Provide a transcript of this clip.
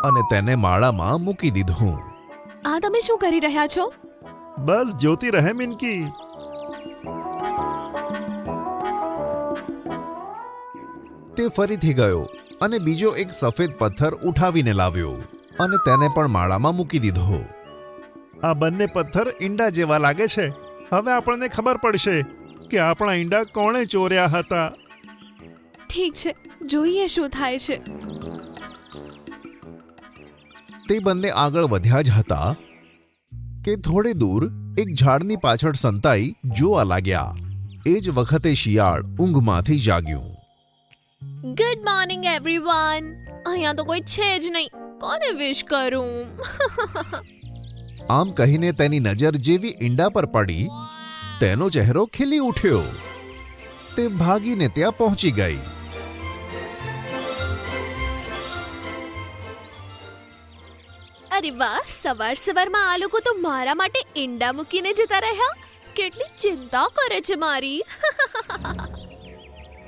અને તેને માળામાં મૂકી દીધું. આ તમે શું કરી રહ્યા છો? બસ જોતી રહે મિનકી. તે ફરીથી ગયો અને બીજો એક સફેદ પથ્થર ઉઠાવીને લાવ્યો અને તેને પણ માળામાં મૂકી દીધો. આ બંને પથ્થર ઈંડા જેવા લાગે છે. હવે આપણને ખબર પડશે કે આપણા ઈંડા કોણે ચોર્યા હતા. ઠીક છે, જોઈએ શું થાય છે. તે બંને આગળ વધ્યા જ હતા કે થોડે દૂર એક ઝાડની પાછળ સંતાઈ જોવા લાગ્યા. એ જ વખતે શિયાળ ઊંઘમાંથી જાગ્યું. Good morning everyone. અહીંયા તો કોઈ છે જ નહીં. કોને વિશ કરું? આમ કહીને તેની નજર જેવી ઈંડા પર પડી, તેનો ચહેરો ખીલી ઉઠ્યો. તે ભાગીને ત્યાં પહોંચી ગઈ. અરે વાહ, સવાર સવારમાં આ લોકો તો મારા માટે ઈંડા મૂકીને જતા રહ્યા. કેટલી ચિંતા કરે છે મારી.